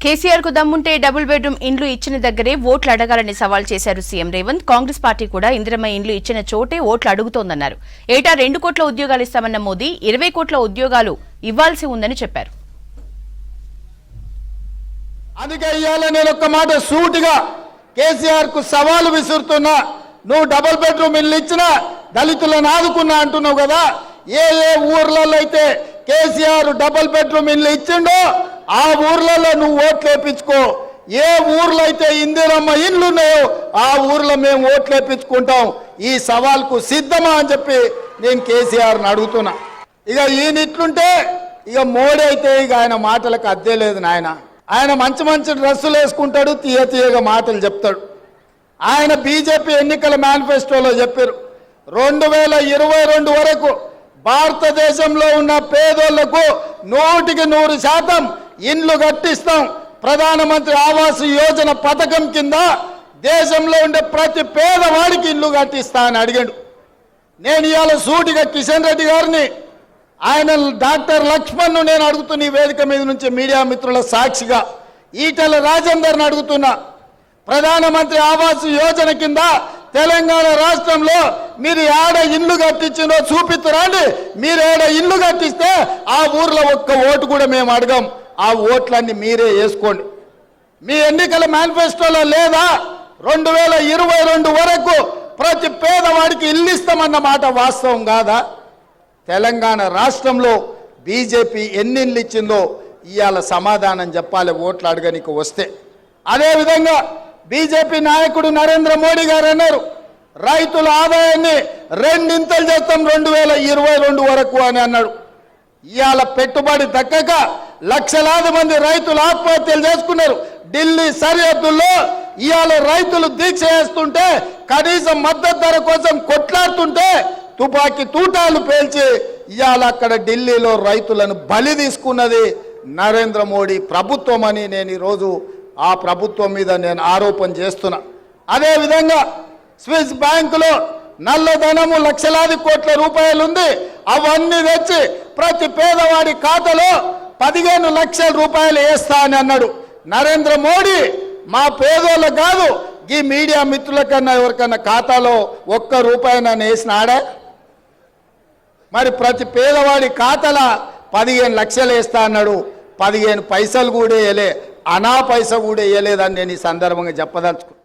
కేసీఆర్ కు దమ్ముంటే double bedroom ఇండ్లు ఇచ్చిన దగ్గరే ఓట్లు అడగాలని సవాల్ చేశారు సీఎం రేవంత్. కాంగ్రెస్ పార్టీ కూడా ఇందిరమ్మ ఇండ్లు ఇచ్చిన చోటే ఓట్లు అడుగుతోందన్నారు. ఏటా 2 కోట్ల ఉద్యోగాలు ఇస్తామన్న మోదీ 20 కోట్ల ఉద్యోగాలు ఇవ్వాల్సి ఉందని చెప్పారు. అందుకే ఇవాళ నేను ఒక్క మాట సూటిగా కేసీఆర్ కు సవాలు విసురుతున్నా. నువ్వు డబుల్ బెడ్రూమ్ ఇల్లు ఇచ్చినా దళితులను ఆదుకున్నా అంటున్నావు కదా. ఏ ఏ ఊర్లలో అయితే కేసీఆర్ డబుల్ బెడ్రూమ్ ఇల్లు ఇచ్చిండో ఆ ఊర్లలో నువ్వు ఓట్లు వేయించుకో. ఏ ఊర్లో అయితే ఇందిరమ్మ ఇండ్లు ఉన్నాయో ఆ ఊర్లో మేము ఓట్లు వేయించుకుంటాం. ఈ సవాల్కు సిద్ధమా అని చెప్పి నేను కేసీఆర్ని అడుగుతున్నా. ఇక ఈయనిట్లుంటే ఇక మోడీ అయితే ఇక ఆయన మాటలకు అద్దే లేదు నాయన. ఆయన మంచి మంచి డ్రెస్సులు వేసుకుంటాడు, తీయగా మాటలు చెప్తాడు. ఆయన బీజేపీ ఎన్నికల మేనిఫెస్టోలో చెప్పారు 2022 వరకు భారతదేశంలో ఉన్న పేదోళ్లకు 100% ఇండ్లు కట్టిస్తాం. ప్రధానమంత్రి ఆవాస్ యోజన పథకం కింద దేశంలో ఉండే ప్రతి పేదవాడికి ఇల్లు కట్టిస్తా అని అడిగాడు. నేను ఇవాళ సూటిగా కిషన్ రెడ్డి గారిని, ఆయన డాక్టర్ లక్ష్మణ్ను నేను అడుగుతున్న ఈ వేదిక మీద నుంచి మీడియా మిత్రుల సాక్షిగా ఈటెల రాజేందర్ని అడుగుతున్నా. ప్రధానమంత్రి ఆవాస్ యోజన కింద తెలంగాణ రాష్ట్రంలో మీరు ఏడ ఇల్లు కట్టించినో చూపిస్తురండి. మీరు ఏడ ఇల్లు కట్టిస్తే ఆ ఊర్లో ఒక్క ఓటు కూడా మేము అడగం. ఆ ఓట్లన్నీ మీరే వేసుకోండి. మీ ఎన్నికల మేనిఫెస్టోలో లేదా 2022 వరకు ప్రతి పేదవాడికి ఇల్లు ఇస్తామన్న మాట వాస్తవం కాదా? తెలంగాణ రాష్ట్రంలో బీజేపీ ఎన్ని ఇల్లు ఇచ్చిందో ఇవాళ సమాధానం చెప్పాలి ఓట్లు అడగనికి వస్తే. అదేవిధంగా బీజేపీ నాయకుడు నరేంద్ర మోడీ గారు అన్నారు రైతుల ఆదాయాన్ని 2 ఇంతలు చేస్తాం 2022 వరకు అని అన్నాడు. ఇవాళ పెట్టుబడి దక్కక లక్షలాది మంది రైతులు ఆత్మహత్యలు చేసుకున్నారు. ఢిల్లీ సరిహద్దుల్లో ఇవాళ రైతులు దీక్ష చేస్తుంటే, కనీసం మద్దతు ధర కోసం కొట్లాడుతుంటే తుపాకీ తూటాలు పేల్చి ఇవాళ అక్కడ ఢిల్లీలో రైతులను బలి తీసుకున్నది నరేంద్ర మోడీ ప్రభుత్వం అని నేను ఈరోజు ఆ ప్రభుత్వం మీద నేను ఆరోపణ చేస్తున్నా. అదేవిధంగా స్విస్ బ్యాంకులో నల్లధనము లక్షలాది కోట్ల రూపాయలు ఉంది. అవన్నీ తెచ్చి ప్రతి పేదవాడి ఖాతాలో 15 లక్షల రూపాయలు వేస్తా అని అన్నాడు నరేంద్ర మోడీ. మా పేదోళ్ళకు కాదు, ఈ మీడియా మిత్రుల కన్నా ఎవరికన్నా ఖాతాలో ₹1 నన్ను వేసినాడా? మరి ప్రతి పేదవాడి ఖాతాలో 15 లక్షలు వేస్తా అన్నాడు. 15 పైసలు కూడా వేయలే, అనా పైస కూడా వేయలేదని నేను ఈ సందర్భంగా చెప్పదలుచుకున్నాను.